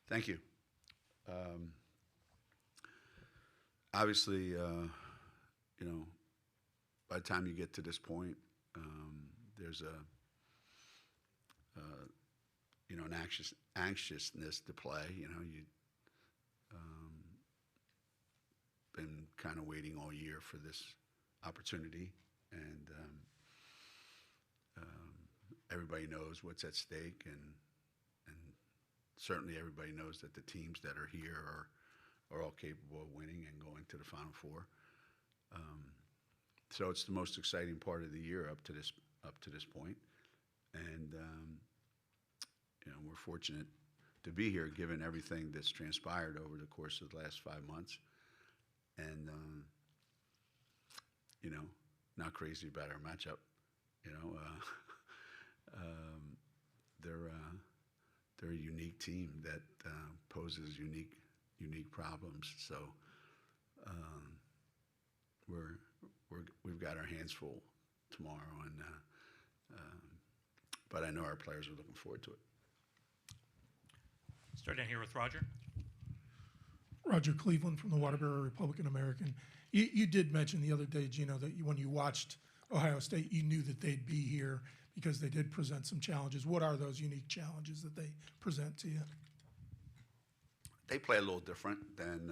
Thank you. Um, Obviously, by the time you get to this point, there's an anxiousness to play. You've been kind of waiting all year for this opportunity, and everybody knows what's at stake, and certainly everybody knows that the teams that are here are all capable of winning and going to the Final Four. So it's the most exciting part of the year up to this point, and we're fortunate to be here, given everything that's transpired over the course of the last 5 months, and not crazy about our matchup. You know, they're a unique team that poses unique problems. So we've got our hands full tomorrow, and but I know our players are looking forward to it. Start down here with Roger. Roger Cleveland from the Waterbury Republican American. You did mention the other day, Gino, that when you watched Ohio State, you knew that they'd be here because they did present some challenges. What are those unique challenges that they present to you? They play a little different than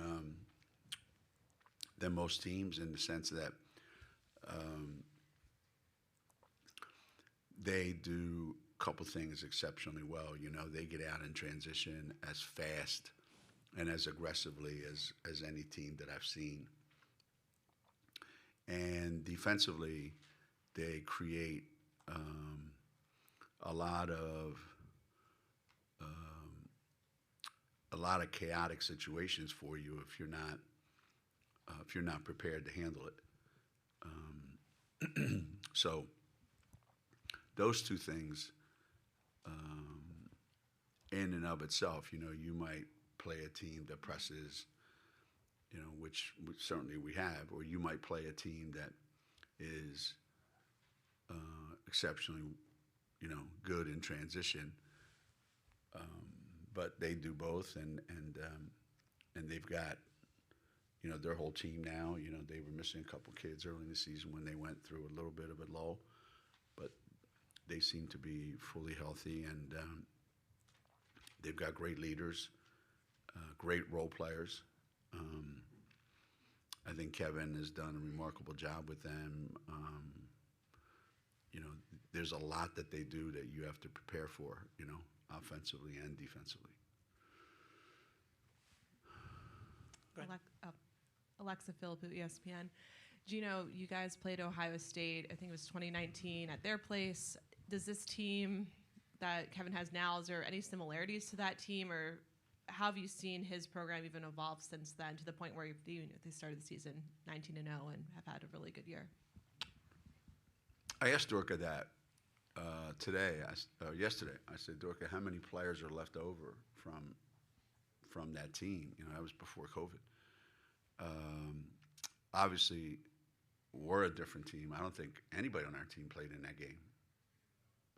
most teams, in the sense that they do a couple things exceptionally well. They get out in transition as fast and as aggressively as any team that I've seen. And defensively, they create a lot of chaotic situations for you if you're not prepared to handle it. So those two things, in and of itself, you might play a team that presses, which certainly we have, or you might play a team that is exceptionally, good in transition. But they do both, and they've got, their whole team now. They were missing a couple kids early in the season when they went through a little bit of a lull, but they seem to be fully healthy, and they've got great leaders, great role players. I think Kevin has done a remarkable job with them. There's a lot that they do that you have to prepare for, offensively and defensively. Alexa Phillip at ESPN. Gino, you guys played Ohio State, I think it was 2019, at their place. Does this team that Kevin has now, is there any similarities to that team, or how have you seen his program even evolve since then, to the point where they started the season 19-0 and have had a really good year? I asked Dorka that yesterday. I said, Dorka, how many players are left over from that team? That was before COVID. Obviously, we're a different team. I don't think anybody on our team played in that game,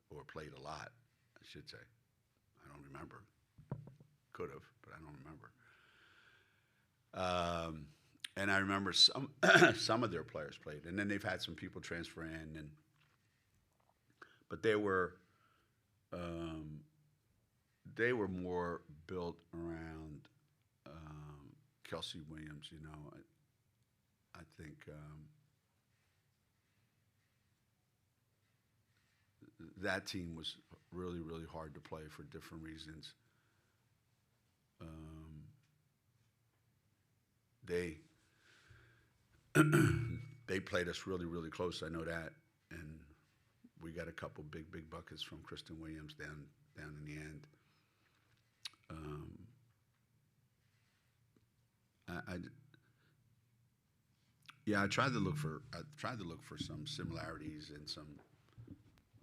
or played a lot, I should say. I don't remember. Could have, but I don't remember. And I remember some of their players played, and then they've had some people transfer in, but they were more built around Kelsey Williams. I think that team was really, really hard to play for different reasons. They played us really, really close. I know that, and we got a couple big buckets from Kristen Williams down in the end. I tried to look for some similarities and some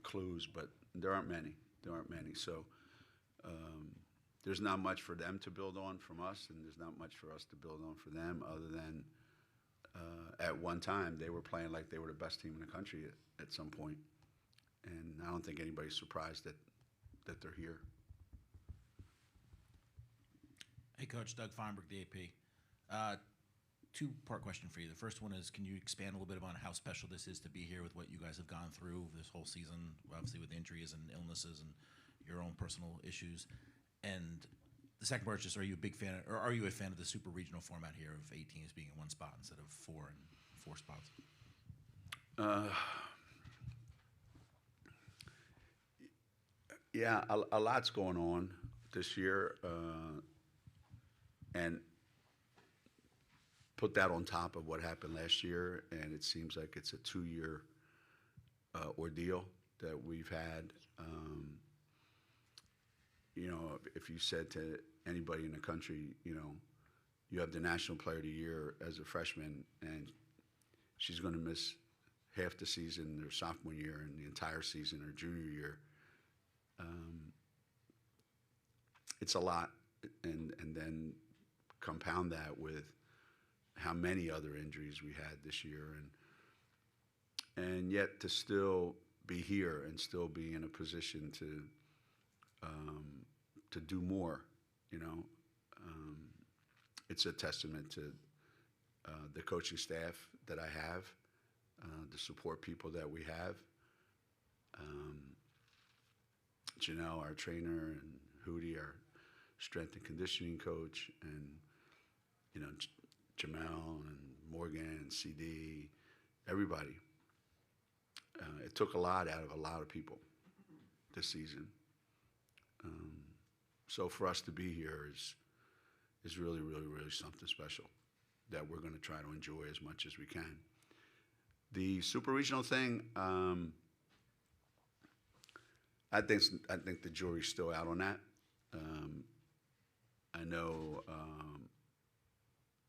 clues, but there aren't many. So there's not much for them to build on from us, and there's not much for us to build on for them, other than at one time they were playing like they were the best team in the country at some point. And I don't think anybody's surprised that they're here. Hey, Coach. Doug Feinberg, DAP. Two-part question for you. The first one is, can you expand a little bit on how special this is to be here with what you guys have gone through this whole season, obviously with injuries and illnesses and your own personal issues? And the second part is just, are you a big fan, or are you a fan of the super regional format here of 8 teams being in one spot instead of 4 spots? Yeah, a lot's going on this year, and put that on top of what happened last year, and it seems like it's a 2-year ordeal that we've had. You know, if you said to anybody in the country, you know, you have the National Player of the Year as a freshman, and she's going to miss half the season her sophomore year and the entire season her junior year. It's a lot, and then compound that with how many other injuries we had this year, and yet to still be here and still be in a position to do more, you know. It's a testament to the coaching staff that I have, the support people that we have, Geno, our trainer, and Hootie, our strength and conditioning coach, and, you know, Jamel and Morgan and CD, everybody. It took a lot out of a lot of people this season. So for us to be here is really, really, really something special that we're going to try to enjoy as much as we can. The super regional thing, I think the jury's still out on that. I know,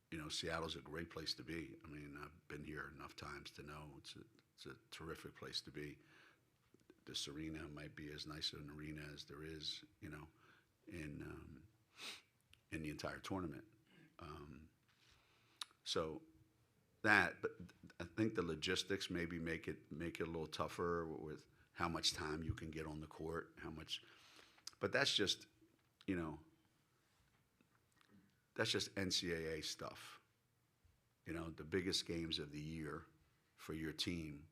you know, Seattle's a great place to be. I mean, I've been here enough times to know it's a terrific place to be. This arena might be as nice an arena as there is, you know, in the entire tournament. So that, but I think the logistics maybe make it a little tougher with how much time you can get on the court, but that's just, you know, that's just NCAA stuff. You know, the biggest games of the year for your team,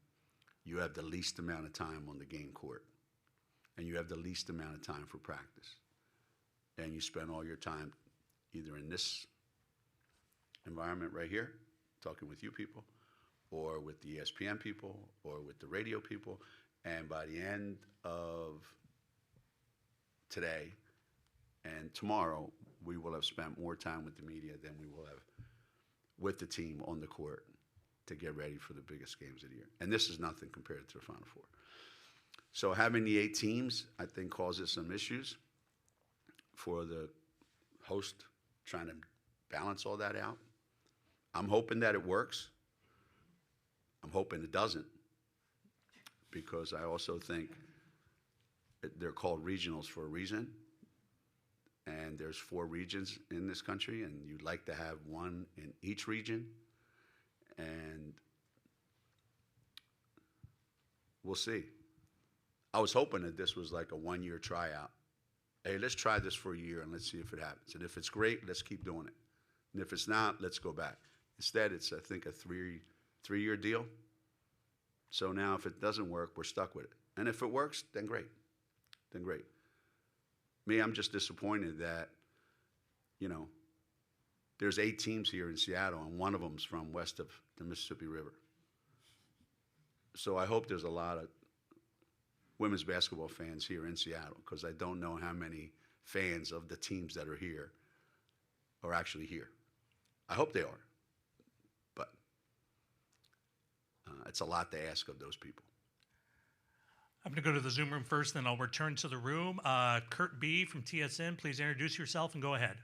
you have the least amount of time on the game court, and you have the least amount of time for practice. And you spend all your time either in this environment right here, talking with you people, or with the ESPN people, or with the radio people. And by the end of today and tomorrow, we will have spent more time with the media than we will have with the team on the court to get ready for the biggest games of the year. And this is nothing compared to the Final Four. So having the 8 teams, I think, causes some issues for the host trying to balance all that out. I'm hoping that it works. I'm hoping it doesn't, because I also think they're called regionals for a reason. And there's 4 regions in this country, and you'd like to have one in each region. And we'll see. I was hoping that this was like a 1-year tryout. Hey, let's try this for a year and let's see if it happens. And if it's great, let's keep doing it. And if it's not, let's go back. Instead, it's, I think, a three-year deal. So now if it doesn't work, we're stuck with it. And if it works, then great. Then great. Me, I'm just disappointed that, you know, there's 8 teams here in Seattle, and one of them's from west of the Mississippi River. So I hope there's a lot of women's basketball fans here in Seattle, because I don't know how many fans of the teams that are here are actually here. I hope they are, but it's a lot to ask of those people. I'm going to go to the Zoom room first, then I'll return to the room. Kurt B. from TSN, please introduce yourself and go ahead.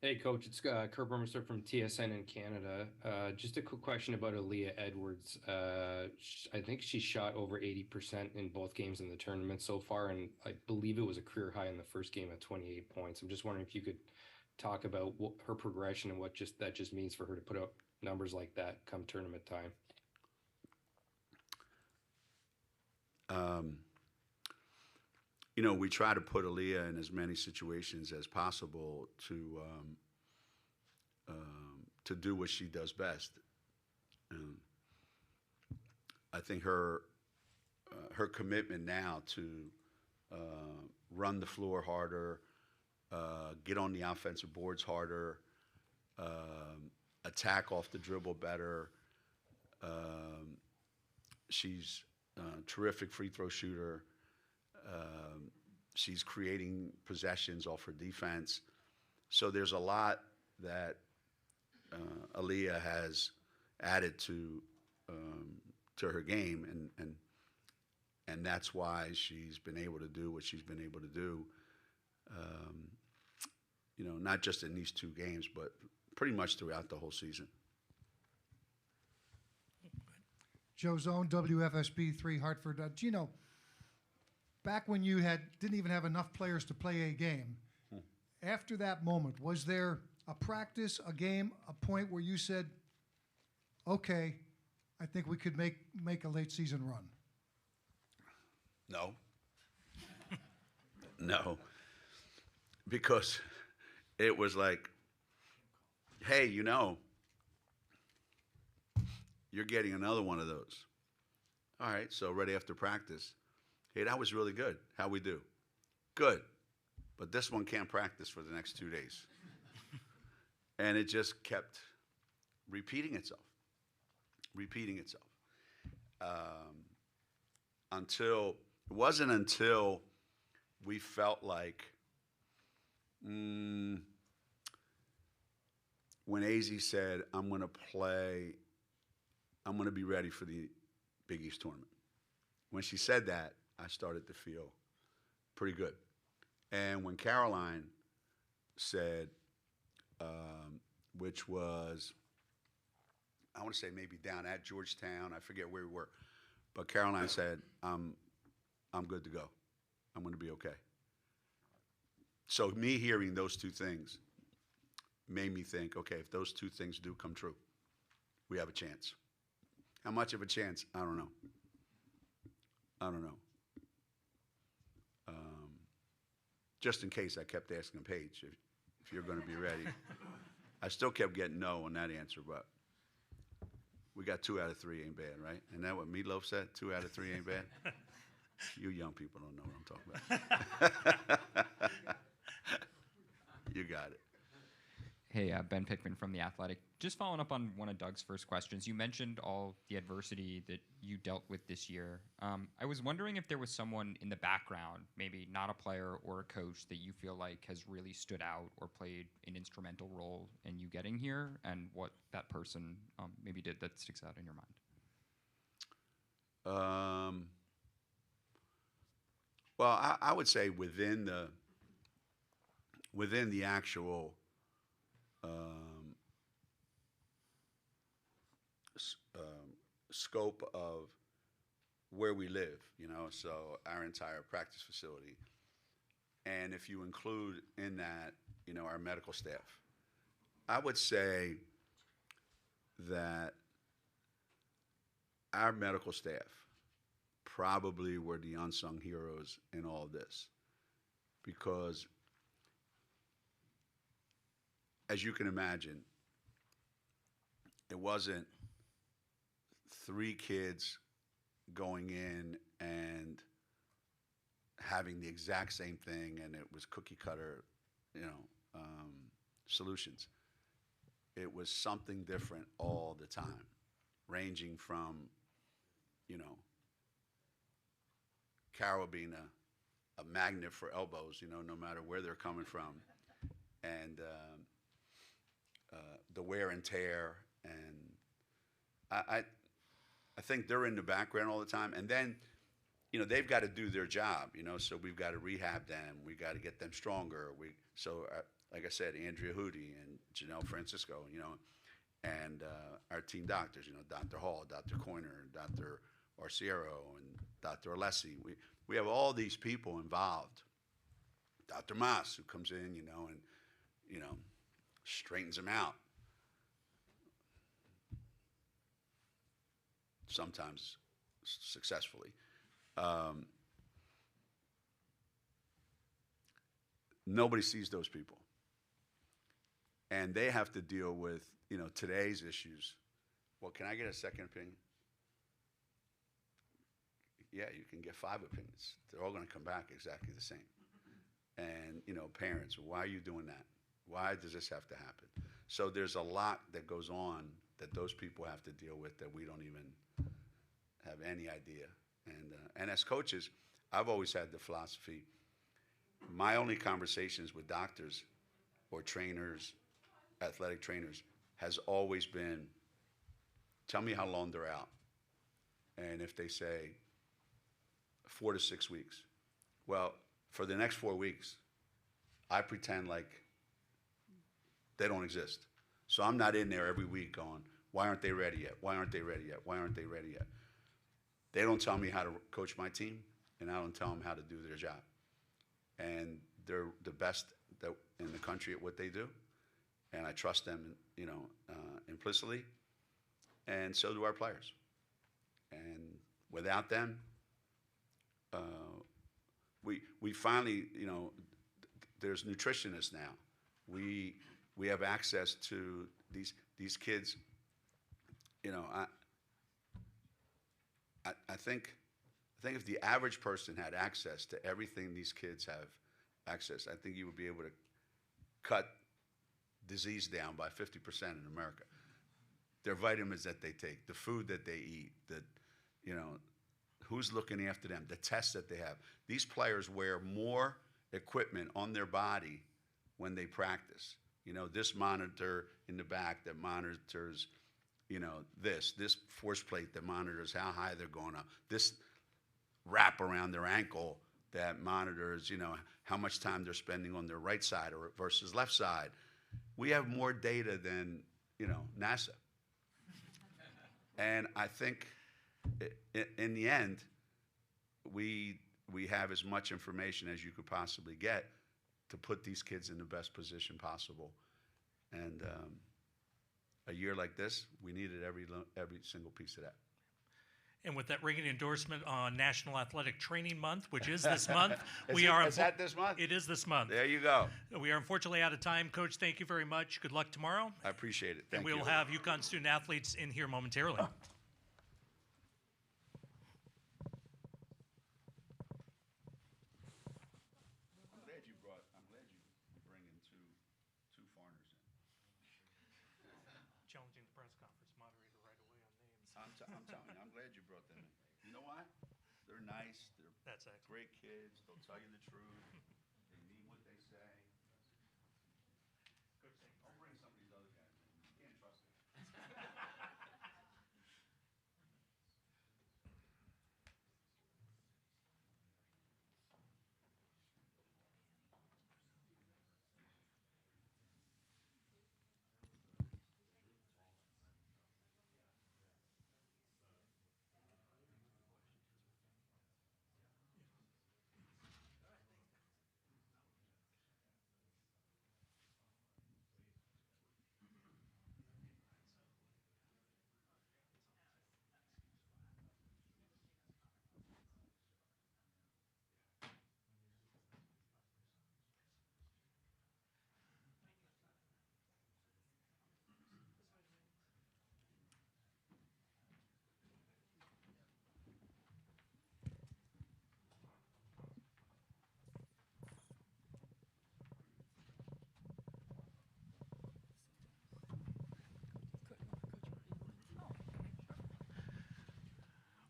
Hey, Coach. It's Kurt Burmester from TSN in Canada. Just a quick question about Aaliyah Edwards. I think she shot over 80% in both games in the tournament so far, and I believe it was a career high in the first game at 28 points. I'm just wondering if you could talk about her progression and what that just means for her to put up numbers like that come tournament time. we try to put Aaliyah in as many situations as possible to do what she does best. I think her commitment now to run the floor harder, get on the offensive boards harder, attack off the dribble better. She's a terrific free throw shooter. She's creating possessions off her defense. So there's a lot that Aaliyah has added to her game, and that's why she's been able to do what she's been able to do. Not just in these 2 games, but pretty much throughout the whole season. Joe Zone, WFSB 3 Hartford. Gino, back when you didn't even have enough players to play a game, after that moment, was there a practice, a game, a point where you said, okay, I think we could make a late season run? No. No. Because it was like, hey, you're getting another one of those. All right, so right after practice, hey, that was really good. How we do? Good. But this one can't practice for the next 2 days. And it just kept repeating itself. Until we felt like when AZ said, I'm going to be ready for the Big East tournament. When she said that, I started to feel pretty good. And when Caroline said, which was, I want to say maybe down at Georgetown, I forget where we were, but Caroline said, I'm good to go. I'm going to be okay. So me hearing those 2 things made me think, okay, if those 2 things do come true, we have a chance. How much of a chance? I don't know. Just in case, I kept asking Paige if you're going to be ready. I still kept getting no on that answer, but we got 2 out of 3 ain't bad, right? Isn't that what Meatloaf said? 2 out of 3 ain't bad? You young people don't know what I'm talking about. You got it. Hey, Ben Pickman from The Athletic. Just following up on one of Doug's first questions, you mentioned all the adversity that you dealt with this year. I was wondering if there was someone in the background, maybe not a player or a coach, that you feel like has really stood out or played an instrumental role in you getting here, and what that person maybe did that sticks out in your mind. Well, I would say within the actual scope of where we live, so our entire practice facility, and if you include in that, our medical staff, I would say that our medical staff probably were the unsung heroes in all of this, because as you can imagine, it wasn't 3 kids going in and having the exact same thing and it was cookie cutter, solutions. It was something different all the time, ranging from, Carol being a magnet for elbows, no matter where they're coming from, and the wear and tear, and I think they're in the background all the time, and then they've got to do their job, so we've got to rehab them, we got to get them stronger. Like I said, Andrea Hootie and Janelle Francisco, and our team doctors, Dr. Hall, Dr. Coiner, Dr. Arciero, and Dr. Alessi. We have all these people involved. Dr. Moss, who comes in, and straightens them out. Sometimes successfully. nobody sees those people. And they have to deal with, today's issues. Well, can I get a second opinion? Yeah, you can get 5 opinions. They're all going to come back exactly the same. And, parents, why are you doing that? Why does this have to happen? So there's a lot that goes on that those people have to deal with that we don't even have any idea. And as coaches, I've always had the philosophy, my only conversations with doctors or trainers, athletic trainers, has always been, tell me how long they're out. And if they say 4 to 6 weeks, well, for the next 4 weeks, I pretend like they don't exist. So I'm not in there every week going, why aren't they ready yet? Why aren't they ready yet? Why aren't they ready yet? They don't tell me how to coach my team, and I don't tell them how to do their job. And they're the best in the country at what they do, and I trust them, implicitly, and so do our players. And without them, we finally, there's nutritionists now. We have access to these kids. I think if the average person had access to everything these kids have access, I think you would be able to cut disease down by 50% in America. Their vitamins that they take, the food that they eat, who's looking after them, the tests that they have. These players wear more equipment on their body when they practice. This monitor in the back that monitors, this force plate that monitors how high they're going up, this wrap around their ankle that monitors, how much time they're spending on their right side or versus left side. We have more data than, NASA. And I think in the end, we have as much information as you could possibly get to put these kids in the best position possible. And a year like this, we needed every single piece of that. And with that ringing endorsement on National Athletic Training Month, which is this month, Is that this month? It is this month. There you go. We are unfortunately out of time. Coach, thank you very much. Good luck tomorrow. I appreciate it. Thank and you. we will have UConn student athletes in here momentarily. I'm glad you bring in two foreigners in. Challenging the press conference moderator right away on names. I'm telling you, I'm glad you brought them in. You know why? They're nice. That's excellent. Great kids. They'll tell you the truth. They mean what they say. Don't bring some of these other guys in. You can't trust them.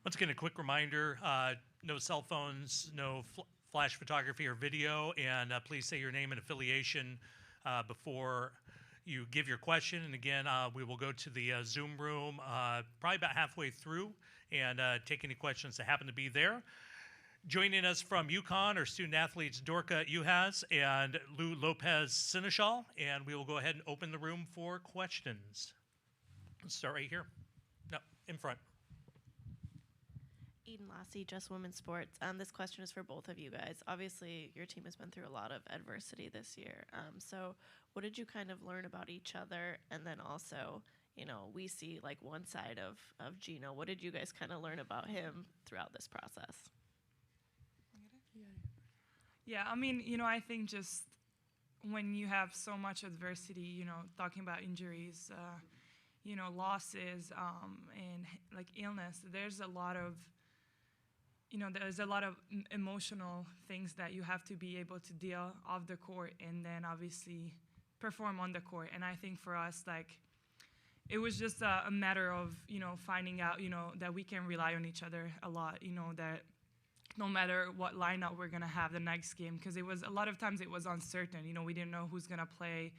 Once again, a quick reminder, no cell phones, no flash photography or video, and please say your name and affiliation before you give your question. And again, we will go to the Zoom room probably about halfway through and take any questions that happen to be there. Joining us from UConn are student athletes Dorka Uhas and Lou Lopez Seneschal, and we will go ahead and open the room for questions. Let's start right here. No, in front. Eden Lassie, Just Women's Sports. This question is for both of you guys. Obviously, your team has been through a lot of adversity this year. So what did you kind of learn about each other? And then also, we see like one side of Gino. What did you guys kind of learn about him throughout this process? Yeah, I mean, I think just when you have so much adversity, talking about injuries, losses, and like illness, there's a lot of emotional things that you have to be able to deal off the court and then obviously perform on the court. And I think for us, like, it was just a matter of, finding out, that we can rely on each other a lot, that no matter what lineup we're going to have the next game, because a lot of times it was uncertain, we didn't know who's going to play,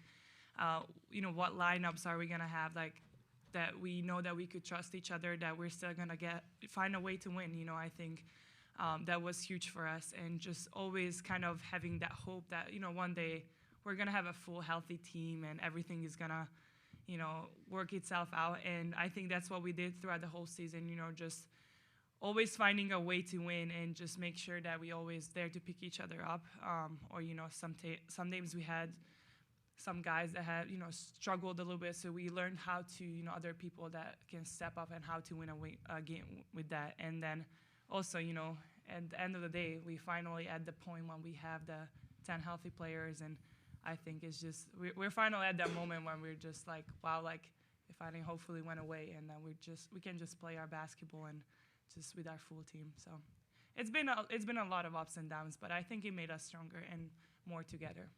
what lineups are we going to have, like, that we know that we could trust each other, that we're still going to find a way to win, I think that was huge for us. And just always kind of having that hope that, one day we're going to have a full healthy team and everything is going to, work itself out. And I think that's what we did throughout the whole season, just always finding a way to win and just make sure that we always there to pick each other up. Or, some days we had some guys that had, struggled a little bit. So we learned how to, other people that can step up and how to win a game with that. And then also, at the end of the day, we finally at the point when we have the 10 healthy players. And I think it's just, we're finally at that moment when we're just like, wow, like, it finally hopefully went away. And then we can just play our basketball and just with our full team. So it's been a lot of ups and downs, but I think it made us stronger and more together.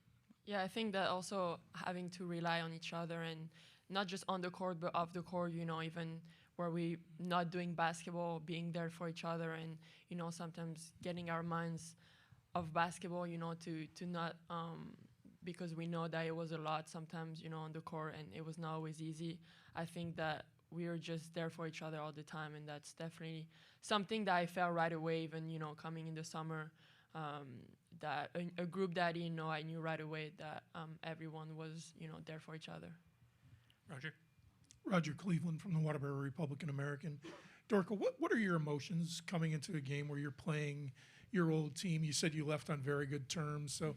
Yeah, I think that also having to rely on each other and not just on the court, but off the court, even where we not doing basketball, being there for each other and, sometimes getting our minds off basketball, to not, because we know that it was a lot sometimes, on the court and it was not always easy. I think that we were just there for each other all the time, and that's definitely something that I felt right away, even, coming in the summer, that a group that, I knew right away that everyone was, there for each other. Roger? Roger Cleveland from the Waterbury Republican American. Dorka, what are your emotions coming into a game where you're playing your old team? You said you left on very good terms. So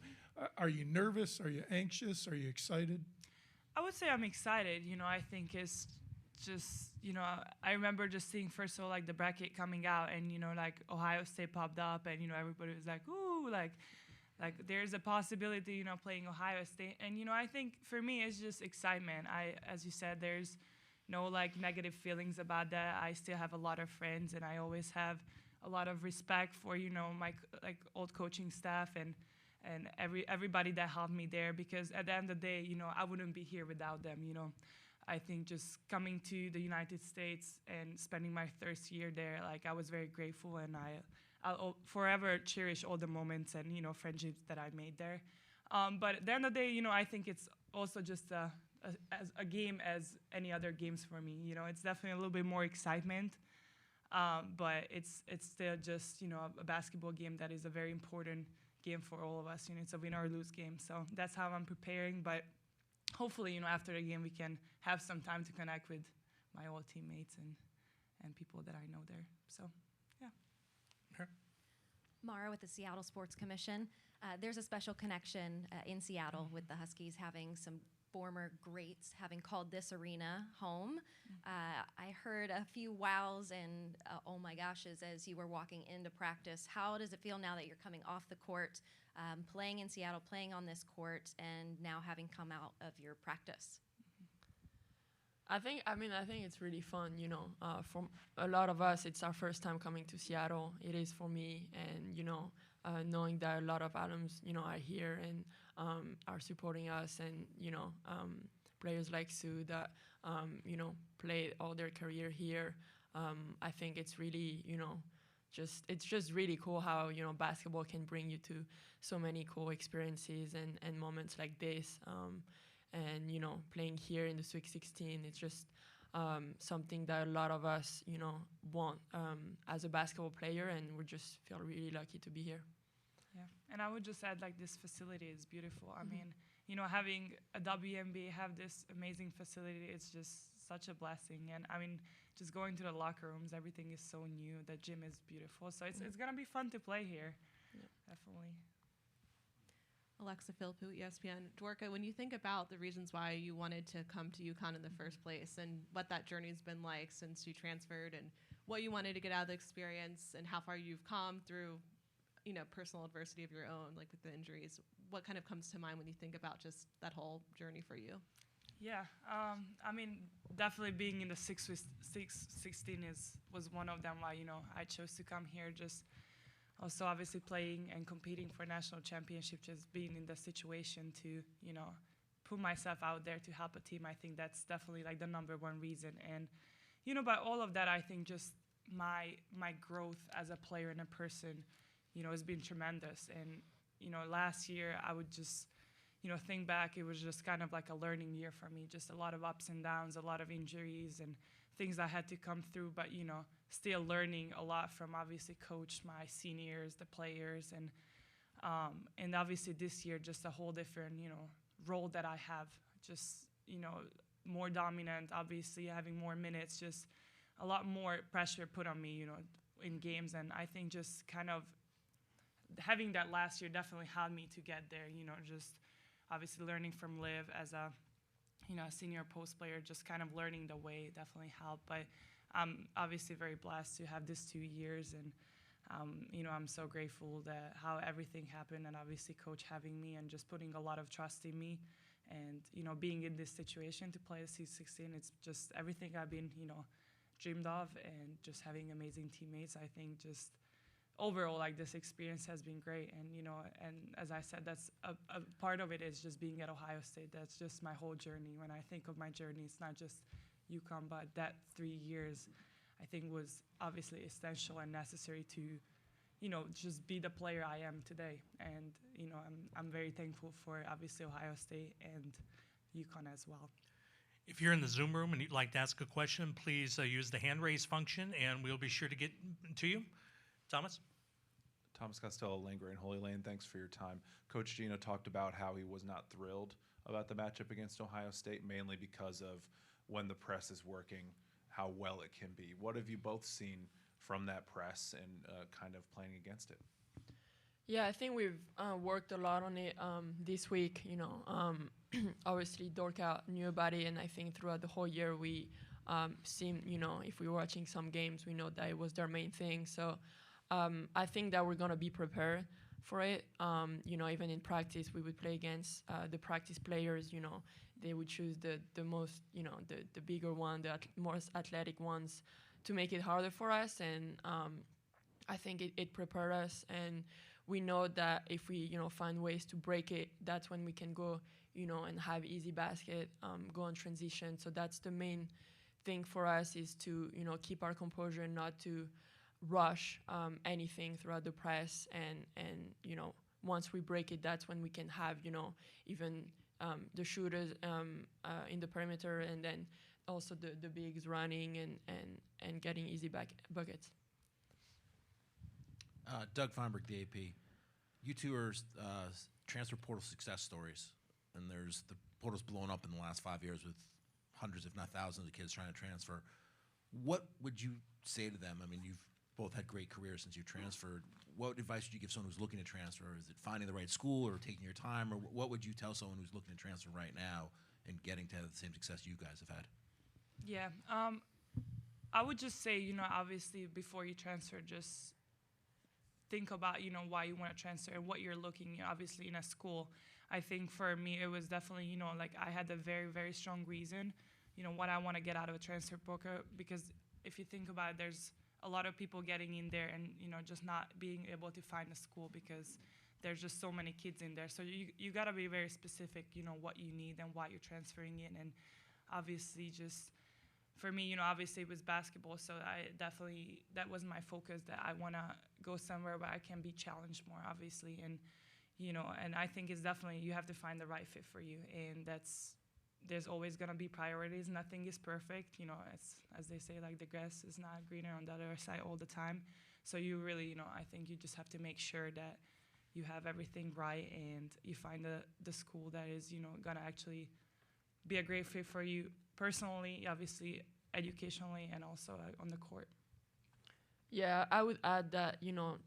are you nervous? Are you anxious? Are you excited? I would say I'm excited. I think it's just, I remember just seeing first of all, like the bracket coming out and, like Ohio State popped up and, everybody was like, ooh, like there's a possibility, playing Ohio State. And, I think for me, it's just excitement. As you said, there's no like negative feelings about that. I still have a lot of friends and I always have a lot of respect for, my like old coaching staff and everybody that helped me there, because at the end of the day, I wouldn't be here without them, I think just coming to the United States and spending my first year there, like I was very grateful, and I'll forever cherish all the moments and, friendships that I made there. But at the end of the day, I think it's also just as a game as any other games for me. It's definitely a little bit more excitement, but it's still just, a basketball game that is a very important game for all of us. It's a win or lose game. So that's how I'm preparing. But hopefully, after the game, we can have some time to connect with my old teammates and people that I know there. So, yeah. Sure. Mara with the Seattle Sports Commission. There's a special connection in Seattle with the Huskies having some former greats having called this arena home. I heard a few wows and oh my goshes as you were walking into practice. How does it feel now that you're coming off the court, playing in Seattle, playing on this court, and now having come out of your practice? I think it's really fun, for a lot of us, it's our first time coming to Seattle. It is for me, and, knowing that a lot of alums, are here and are supporting us, and, players like Sue that, played all their career here. I think it's really, it's just really cool how, basketball can bring you to so many cool experiences and moments like this. And, playing here in the Sweet 16, it's just something that a lot of us, want as a basketball player, and we just feel really lucky to be here. Yeah, and I would just add, like, this facility is beautiful. I mean, having a WNBA have this amazing facility, it's just such a blessing. And, I mean, just going to the locker rooms, everything is so new. The gym is beautiful. So it's going to be fun to play here, definitely. Alexa Philippou, ESPN. Dorka, when you think about the reasons why you wanted to come to UConn in the first place and what that journey's been like since you transferred and what you wanted to get out of the experience and how far you've come through, personal adversity of your own, like with the injuries, what kind of comes to mind when you think about just that whole journey for you? Yeah, I mean, definitely being in the 16 was one of them why, I chose to come here. Just also obviously playing and competing for national championship, just being in the situation to, put myself out there to help a team. I think that's definitely like the number one reason. And, by all of that, I think just my growth as a player and a person, has been tremendous. And, last year I would just, think back, it was just kind of like a learning year for me, just a lot of ups and downs, a lot of injuries and things I had to come through, but, still learning a lot from obviously coach, my seniors, the players, and obviously this year, just a whole different, role that I have, just, more dominant, obviously having more minutes, just a lot more pressure put on me, in games. And I think just kind of having that last year definitely helped me to get there, just obviously learning from Liv as a, senior post player, just kind of learning the way definitely helped. But I'm obviously very blessed to have this 2 years, and I'm so grateful that how everything happened, and obviously coach having me and just putting a lot of trust in me, and being in this situation to play a C16, it's just everything I've been dreamed of, and just having amazing teammates. I think just overall, like, this experience has been great. And, and as I said, that's a part of it is just being at Ohio State. That's just my whole journey. When I think of my journey, it's not just UConn, but that 3 years, I think, was obviously essential and necessary to, just be the player I am today. And, I'm very thankful for obviously Ohio State and UConn as well. If you're in the Zoom room and you'd like to ask a question, please use the hand raise function, and we'll be sure to get to you. Thomas? Thomas Costello, Langer and Holy Lane, thanks for your time. Coach Geno talked about how he was not thrilled about the matchup against Ohio State, mainly because of when the press is working, how well it can be. What have you both seen from that press and kind of playing against it? Yeah, I think we've worked a lot on it this week. Obviously Dorka knew about it, and I think throughout the whole year we seen, if we were watching some games, we know that it was their main thing. So I think that we're gonna be prepared for it. Even in practice, we would play against the practice players. They would choose the most, the bigger one, the most athletic ones, to make it harder for us. And I think it prepared us, and we know that if we, find ways to break it, that's when we can go, and have easy basket, go on transition. So that's the main thing for us, is to, keep our composure and not to rush anything throughout the press. And once we break it, that's when we can have, even the shooters in the perimeter, and then also the bigs running and getting easy buckets. Doug Feinberg, the AP. You two are transfer portal success stories, and there's the portal's blown up in the last 5 years with hundreds, if not thousands, of kids trying to transfer. What would you say to them? I mean, you've both had great careers since you transferred. What advice would you give someone who's looking to transfer? Is it finding the right school or taking your time? Or what would you tell someone who's looking to transfer right now and getting to have the same success you guys have had? Yeah, I would just say, obviously before you transfer, just think about, why you want to transfer and what you're looking, obviously in a school. I think for me, it was definitely, like I had a very, very strong reason, what I want to get out of a transfer portal, because if you think about it, there's a lot of people getting in there and, just not being able to find a school because there's just so many kids in there. So you got to be very specific, what you need and why you're transferring in. And obviously just for me, obviously it was basketball. So that was my focus, that I want to go somewhere where I can be challenged more, obviously. And, and I think it's definitely, you have to find the right fit for you. And there's always going to be priorities. Nothing is perfect. It's, as they say, like the grass is not greener on the other side all the time. So you really, I think you just have to make sure that you have everything right and you find the school that is, going to actually be a great fit for you personally, obviously, educationally, and also on the court. Yeah, I would add that,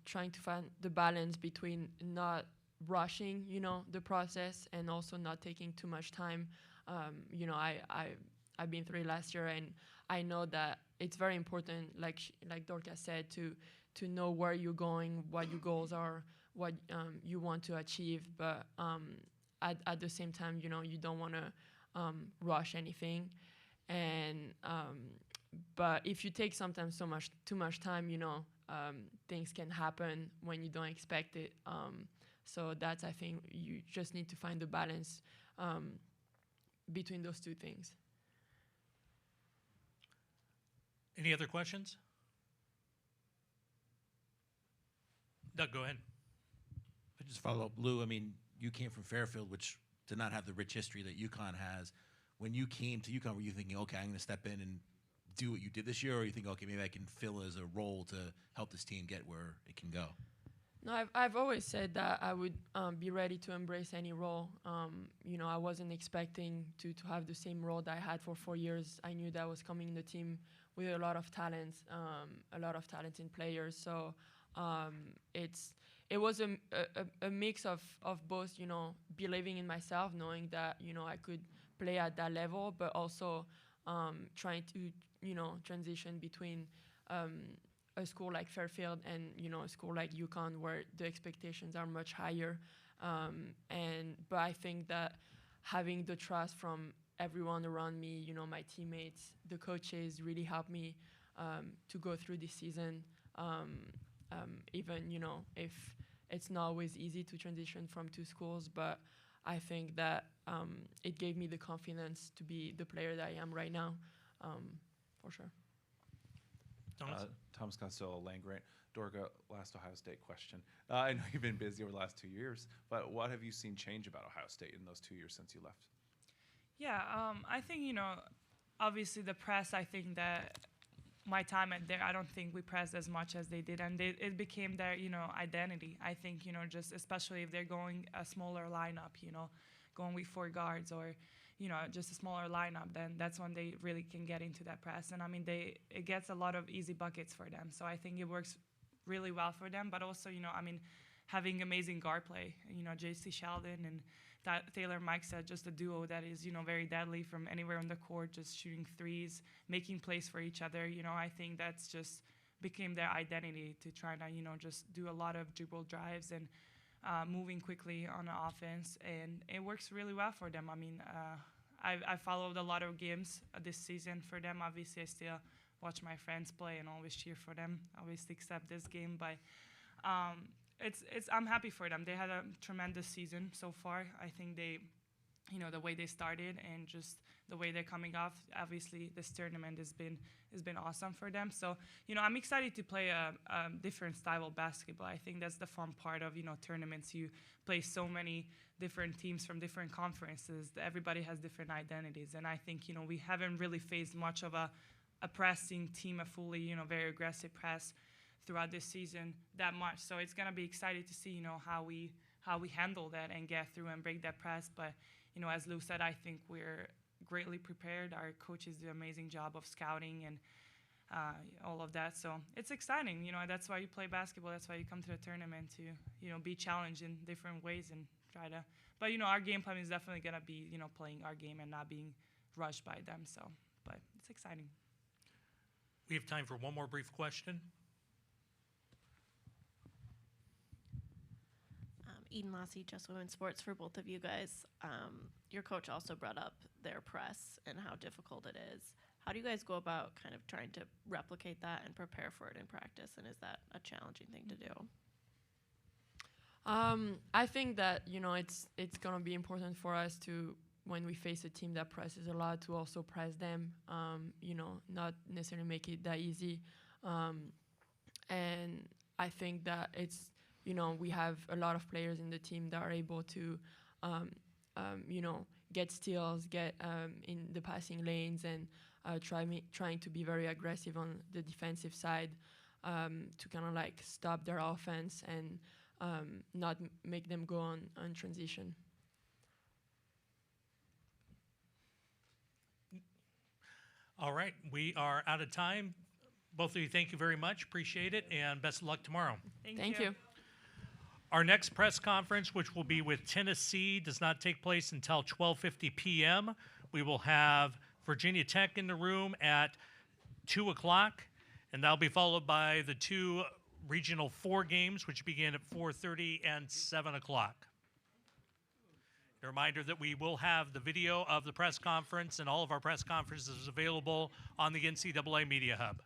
trying to find the balance between not rushing, the process, and also not taking too much time. I've been through it last year, and I know that it's very important, like Dorka said, to know where you're going, what your goals are, what you want to achieve, but at the same time, you know, you don't want to rush anything. And but if you take sometimes too much time, you know, things can happen when you don't expect it. So that's, I think, you just need to find the balance between those two things. Any other questions? Doug, go ahead. I just follow up, Lou. I mean, you came from Fairfield, which did not have the rich history that UConn has. When you came to UConn, were you thinking, okay, I'm going to step in and do what you did this year, or you think, okay, maybe I can fill as a role to help this team get where it can go? No, I've always said that I would be ready to embrace any role. You know, I wasn't expecting to have the same role that I had for 4 years. I knew that I was coming in the team with a lot of talent, in players. So it was a mix of both, you know, believing in myself, knowing that, you know, I could play at that level, but also trying to, you know, transition between a school like Fairfield and, you know, a school like UConn, where the expectations are much higher. But I think that having the trust from everyone around me, you know, my teammates, the coaches, really helped me to go through this season. Even, you know, if it's not always easy to transition from two schools, but I think that it gave me the confidence to be the player that I am right now, for sure. Thomas Costello, Lane Grant. Dorka, last Ohio State question. I know you've been busy over the last 2 years, but what have you seen change about Ohio State in those 2 years since you left? Yeah, I think, you know, obviously the press, I think that my time at there, I don't think we pressed as much as they did, and it became their, you know, identity. I think, you know, just especially if they're going a smaller lineup, you know, going with 4 guards or, you know, just a smaller lineup, then that's when they really can get into that press. And I mean, it gets a lot of easy buckets for them. So I think it works really well for them. But also, you know, I mean, having amazing guard play, you know, J.C. Sheldon and Taylor Mike said, just a duo that is, you know, very deadly from anywhere on the court, just shooting threes, making plays for each other. You know, I think that's just became their identity, to try to, you know, just do a lot of dribble drives and moving quickly on the offense, and it works really well for them. I mean, I followed a lot of games this season for them. Obviously, I still watch my friends play and always cheer for them, obviously except this game, but I'm happy for them. They had a tremendous season so far. I think they, you know, the way they started and just the way they're coming off, obviously this tournament has been awesome for them. So, you know, I'm excited to play a different style of basketball. I think that's the fun part of, you know, tournaments. You play so many different teams from different conferences. Everybody has different identities. And I think, you know, we haven't really faced much of a pressing team, a fully, you know, very aggressive press throughout this season that much. So it's going to be exciting to see, you know, how we handle that and get through and break that press. But, you know, as Lou said, I think we're greatly prepared. Our coaches do an amazing job of scouting and all of that. So it's exciting. You know, that's why you play basketball. That's why you come to the tournament, to, you know, be challenged in different ways and try to. But, you know, our game plan is definitely going to be, you know, playing our game and not being rushed by them. So, but it's exciting. We have time for one more brief question. Eden Lassie, Just Women's Sports, for both of you guys. Your coach also brought up their press and how difficult it is. How do you guys go about kind of trying to replicate that and prepare for it in practice? And is that a challenging thing to do? I think that, you know, it's going to be important for us to, when we face a team that presses a lot, to also press them, you know, not necessarily make it that easy. And I think that it's, you know, we have a lot of players in the team that are able to, you know, get steals, get in the passing lanes, and trying to be very aggressive on the defensive side, to kind of like stop their offense and not make them go on transition. All right, we are out of time. Both of you, thank you very much. Appreciate it, and best of luck tomorrow. Thank you. Our next press conference, which will be with Tennessee, does not take place until 12:50 p.m. We will have Virginia Tech in the room at 2 o'clock, and that'll be followed by the 2 Regional 4 games, which begin at 4:30 and 7 o'clock. A reminder that we will have the video of the press conference and all of our press conferences available on the NCAA Media Hub.